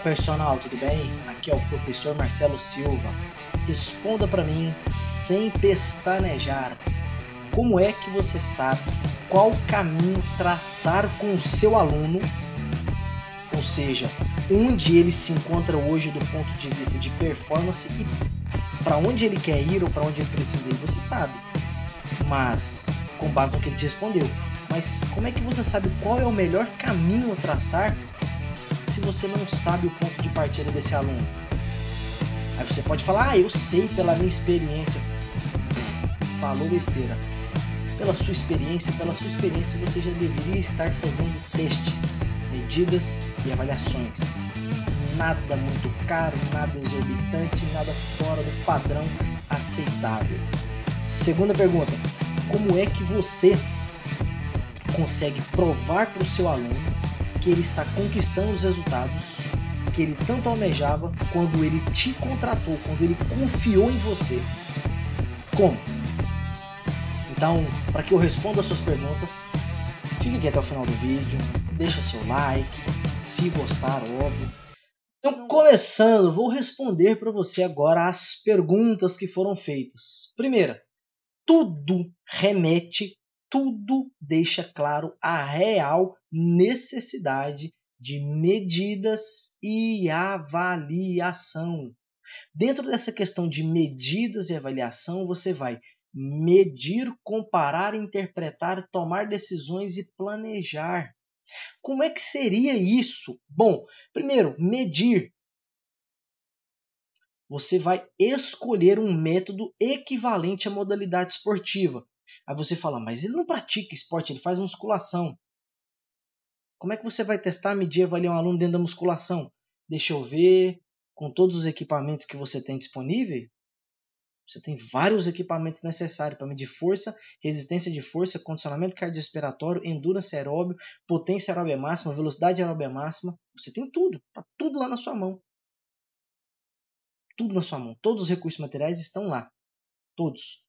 personal, tudo bem? Aqui é o professor Marcelo Silva. Responda para mim sem pestanejar. Como é que você sabe qual caminho traçar com o seu aluno? Ou seja, onde ele se encontra hoje do ponto de vista de performance e para onde ele quer ir ou para onde ele precisa ir, você sabe. Mas, com base no que ele te respondeu. Mas como é que você sabe qual é o melhor caminho a traçar se você não sabe o ponto de partida desse aluno? Aí você pode falar, eu sei pela minha experiência. Falou besteira. Pela sua experiência você já deveria estar fazendo testes, medidas e avaliações. Nada muito caro, nada exorbitante, nada fora do padrão aceitável. Segunda pergunta, como é que você consegue provar para o seu aluno que ele está conquistando os resultados que ele tanto almejava quando ele te contratou, quando ele confiou em você? Como? Então, para que eu responda as suas perguntas, fique aqui até o final do vídeo, deixa seu like, se gostar, óbvio. Então, começando, vou responder para você agora as perguntas que foram feitas. Primeira, tudo remete, tudo deixa claro a real necessidade de medidas e avaliação. Dentro dessa questão de medidas e avaliação, você vai medir, comparar, interpretar, tomar decisões e planejar. Como é que seria isso? Bom, primeiro, medir. Você vai escolher um método equivalente à modalidade esportiva. Aí você fala, mas ele não pratica esporte, ele faz musculação. Como é que você vai testar, medir e avaliar um aluno dentro da musculação? Deixa eu ver, com todos os equipamentos que você tem disponível, você tem vários equipamentos necessários para medir força, resistência de força, condicionamento cardiorrespiratório, endurance aeróbio, potência aeróbia máxima, velocidade aeróbia máxima. Você tem tudo, está tudo lá na sua mão. Tudo na sua mão. Todos os recursos materiais estão lá. Todos.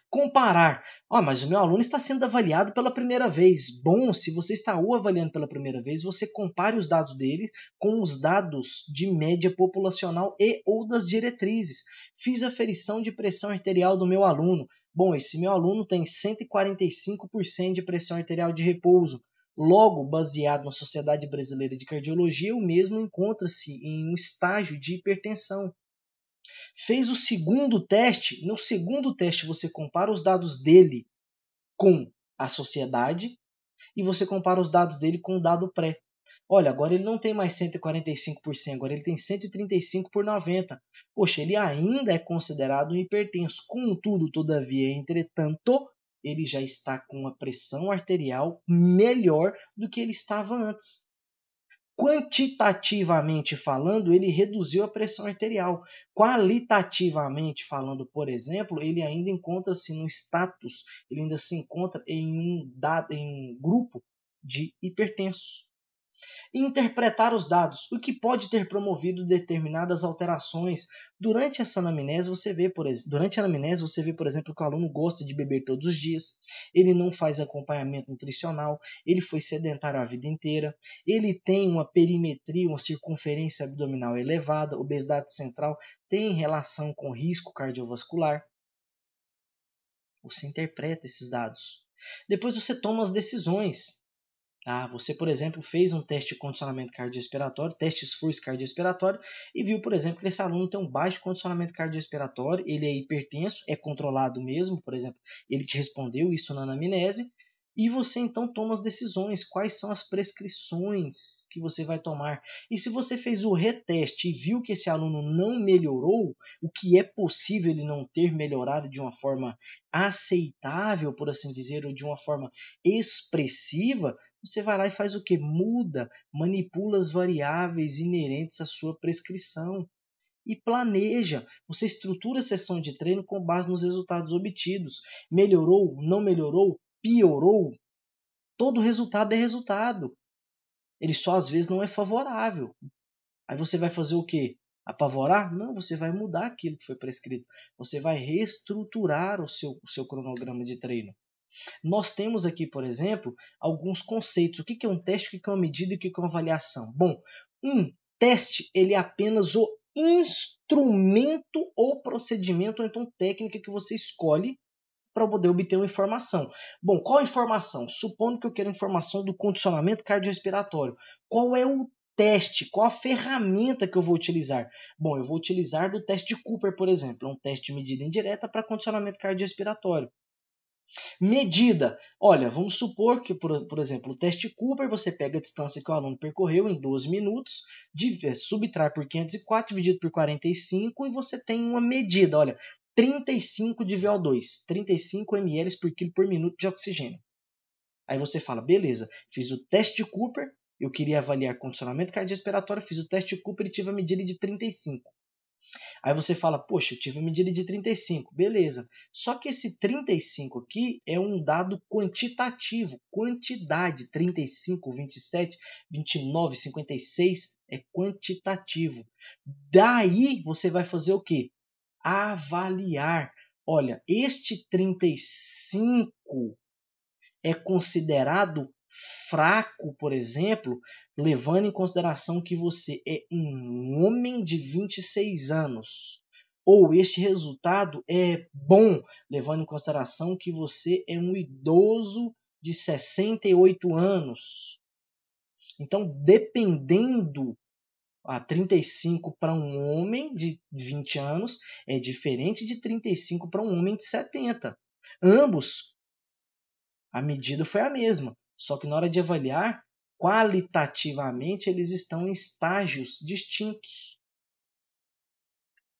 Comparar. Mas o meu aluno está sendo avaliado pela primeira vez. Bom, se você está o avaliando pela primeira vez, você compare os dados dele com os dados de média populacional e ou das diretrizes. Fiz aferição de pressão arterial do meu aluno. Bom, esse meu aluno tem 145% de pressão arterial de repouso. Logo, baseado na Sociedade Brasileira de Cardiologia, o mesmo encontra-se em um estágio de hipertensão. Fez o segundo teste, no segundo teste você compara os dados dele com a sociedade e você compara os dados dele com o dado pré. Olha, agora ele não tem mais 145%, agora ele tem 135 por 90. Poxa, ele ainda é considerado um hipertenso. Contudo, todavia, entretanto, ele já está com uma pressão arterial melhor do que ele estava antes. Quantitativamente falando, ele reduziu a pressão arterial. Qualitativamente falando, por exemplo, ele ainda encontra-se no status, ele ainda se encontra em um grupo de hipertensos. Interpretar os dados, o que pode ter promovido determinadas alterações. Durante essa anamnese, você vê, por exemplo, que o aluno gosta de beber todos os dias, ele não faz acompanhamento nutricional, ele foi sedentário a vida inteira, ele tem uma perimetria, uma circunferência abdominal elevada, obesidade central, tem relação com risco cardiovascular. Você interpreta esses dados. Depois você toma as decisões. Você, por exemplo, fez um teste de condicionamento cardiorrespiratório, teste de esforço cardiorrespiratório, e viu, por exemplo, que esse aluno tem um baixo condicionamento cardiorrespiratório, ele é hipertenso, é controlado mesmo, por exemplo, ele te respondeu isso na anamnese, e você então toma as decisões, quais são as prescrições que você vai tomar. E se você fez o reteste e viu que esse aluno não melhorou, o que é possível ele não ter melhorado de uma forma aceitável, por assim dizer, ou de uma forma expressiva, você vai lá e faz o que? Muda, manipula as variáveis inerentes à sua prescrição e planeja. Você estrutura a sessão de treino com base nos resultados obtidos. Melhorou, não melhorou, piorou? Todo resultado é resultado. Ele só às vezes não é favorável. Aí você vai fazer o quê? Apavorar? Não, você vai mudar aquilo que foi prescrito. Você vai reestruturar o seu cronograma de treino. Nós temos aqui, por exemplo, alguns conceitos. O que é um teste, o que é uma medida e o que é uma avaliação? Bom, teste ele é apenas o instrumento ou procedimento, ou então técnica que você escolhe para poder obter uma informação. Bom, qual informação? Supondo que eu quero informação do condicionamento cardiorrespiratório. Qual é o teste? Qual a ferramenta que eu vou utilizar? Bom, eu vou utilizar do teste de Cooper, por exemplo. É um teste de medida indireta para condicionamento cardiorrespiratório. Medida. Olha, vamos supor que, por exemplo, o teste Cooper, você pega a distância que o aluno percorreu em 12 minutos, subtrai por 504, dividido por 45, e você tem uma medida. Olha, 35 de VO2, 35 ml por quilo por minuto de oxigênio. Aí você fala, beleza, fiz o teste de Cooper, eu queria avaliar condicionamento cardiorrespiratório, fiz o teste de Cooper e tive a medida de 35. Aí você fala, poxa, eu tive a medida de 35, beleza. Só que esse 35 aqui é um dado quantitativo, quantidade, 35, 27, 29, 56 é quantitativo. Daí você vai fazer o quê? Avaliar. Olha, este 35 é considerado fraco, por exemplo, levando em consideração que você é um homem de 26 anos. Ou este resultado é bom, levando em consideração que você é um idoso de 68 anos. Então, dependendo, 35 para um homem de 20 anos é diferente de 35 para um homem de 70. Ambos, a medida foi a mesma, só que na hora de avaliar, qualitativamente, eles estão em estágios distintos.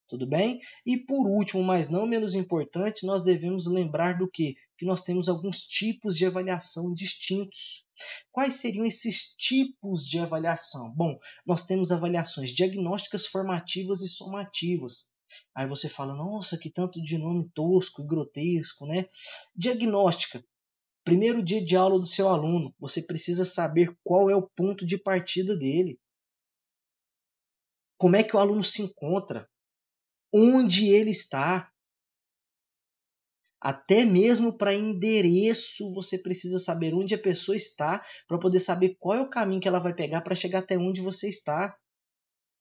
Tudo bem? E por último, mas não menos importante, nós devemos lembrar do quê? Que nós temos alguns tipos de avaliação distintos. Quais seriam esses tipos de avaliação? Bom, nós temos avaliações diagnósticas, formativas e somativas. Aí você fala, nossa, que tanto de nome tosco e grotesco, né? Diagnóstica. Primeiro dia de aula do seu aluno, você precisa saber qual é o ponto de partida dele. Como é que o aluno se encontra? Onde ele está? Até mesmo para endereço, você precisa saber onde a pessoa está para poder saber qual é o caminho que ela vai pegar para chegar até onde você está.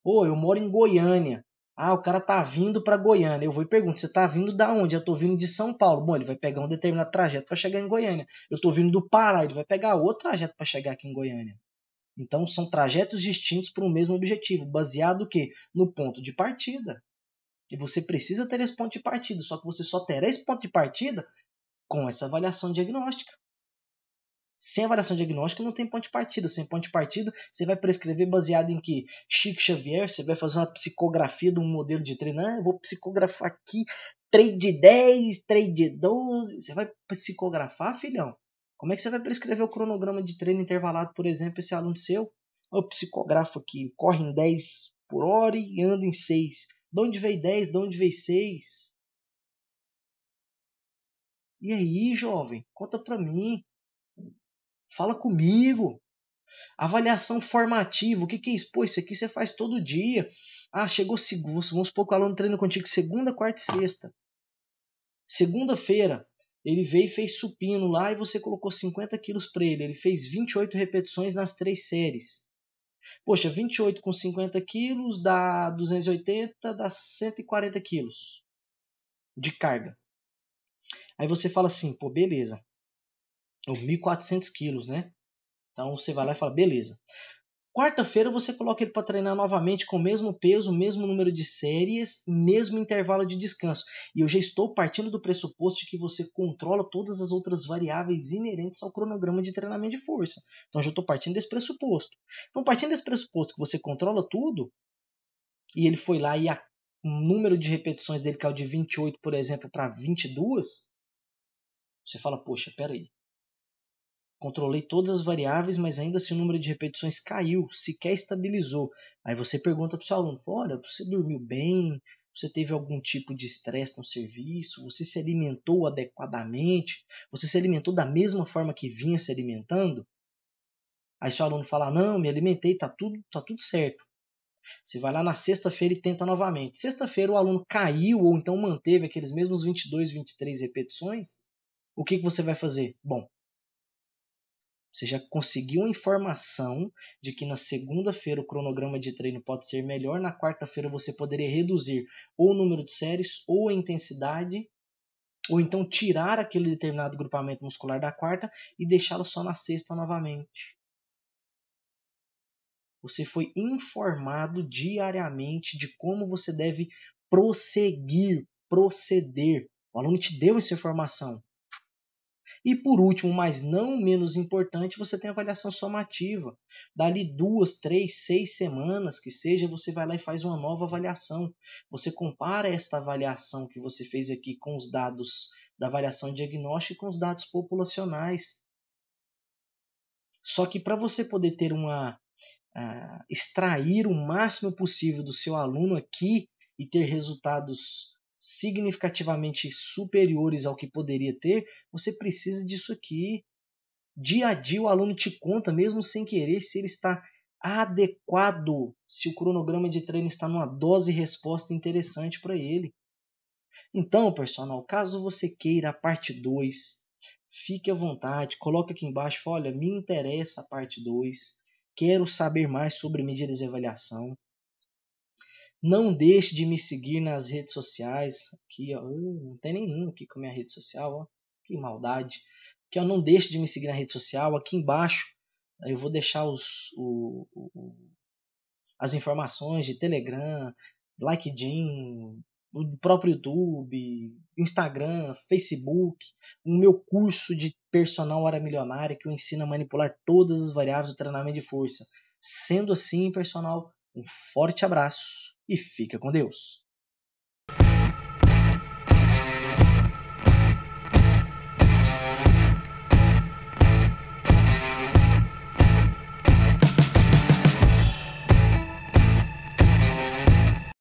Eu moro em Goiânia. O cara tá vindo para Goiânia. Eu vou e pergunto, você tá vindo da onde? Eu tô vindo de São Paulo. Bom, ele vai pegar um determinado trajeto para chegar em Goiânia. Eu tô vindo do Pará, ele vai pegar outro trajeto para chegar aqui em Goiânia. Então, são trajetos distintos para o mesmo objetivo, baseado o quê? No ponto de partida. E você precisa ter esse ponto de partida, só que você só terá esse ponto de partida com essa avaliação diagnóstica. Sem avaliação diagnóstica não tem ponto de partida. Sem ponto de partida, você vai prescrever baseado em que? Chico Xavier, você vai fazer uma psicografia de um modelo de treino. Eu vou psicografar aqui trade de 10, trade de 12. Você vai psicografar, filhão? Como é que você vai prescrever o cronograma de treino intervalado, por exemplo, esse aluno seu? Eu psicografo aqui, corre em 10 por hora e anda em 6. De onde veio 10? De onde veio 6? E aí, jovem? Conta pra mim. Fala comigo. Avaliação formativa, o que é isso? Pô, isso aqui você faz todo dia. Chegou segunda, vamos supor que o aluno treina contigo segunda, quarta e sexta. Segunda-feira, ele veio e fez supino lá e você colocou 50 quilos para ele. Ele fez 28 repetições nas 3 séries. Poxa, 28 com 50 quilos dá 280, dá 140 quilos de carga. Aí você fala assim, pô, beleza. 1.400 quilos, né? Então você vai lá e fala, beleza. Quarta-feira você coloca ele para treinar novamente com o mesmo peso, mesmo número de séries, mesmo intervalo de descanso. E eu já estou partindo do pressuposto de que você controla todas as outras variáveis inerentes ao cronograma de treinamento de força. Então eu já estou partindo desse pressuposto. Então, partindo desse pressuposto que você controla tudo, e ele foi lá e o número de repetições dele caiu de 28, por exemplo, para 22, você fala, poxa, peraí. Controlei todas as variáveis, mas ainda assim o número de repetições caiu, sequer estabilizou. Aí você pergunta para o seu aluno, olha, você dormiu bem? Você teve algum tipo de estresse no serviço? Você se alimentou adequadamente? Você se alimentou da mesma forma que vinha se alimentando? Aí seu aluno fala, não, me alimentei, tá tudo certo. Você vai lá na sexta-feira e tenta novamente. Sexta-feira o aluno caiu ou então manteve aqueles mesmos 22, 23 repetições. O que você vai fazer? Bom, Você já conseguiu a informação de que na segunda-feira o cronograma de treino pode ser melhor, na quarta-feira você poderia reduzir ou o número de séries ou a intensidade, ou então tirar aquele determinado grupamento muscular da quarta e deixá-lo só na sexta novamente. Você foi informado diariamente de como você deve proceder. O aluno te deu essa informação. E por último, mas não menos importante, você tem a avaliação somativa. Dali 2, 3, 6 semanas que seja, você vai lá e faz uma nova avaliação. Você compara esta avaliação que você fez aqui com os dados da avaliação diagnóstica e com os dados populacionais. Só que para você poder ter extrair o máximo possível do seu aluno aqui e ter resultados significativamente superiores ao que poderia ter, você precisa disso aqui. Dia a dia o aluno te conta, mesmo sem querer, se ele está adequado, se o cronograma de treino está numa dose e resposta interessante para ele. Então, personal, caso você queira a parte 2, fique à vontade, coloque aqui embaixo, olha, me interessa a parte 2, quero saber mais sobre medidas de avaliação. Não deixe de me seguir nas redes sociais. Aqui, ó, não tem nenhum aqui com a minha rede social, ó. Que maldade. Aqui, ó, não deixe de me seguir na rede social. Aqui embaixo eu vou deixar as informações de Telegram, LinkedIn, o próprio YouTube, Instagram, Facebook, o meu curso de personal hora milionária que eu ensino a manipular todas as variáveis do treinamento de força. Sendo assim, personal, um forte abraço e fica com Deus.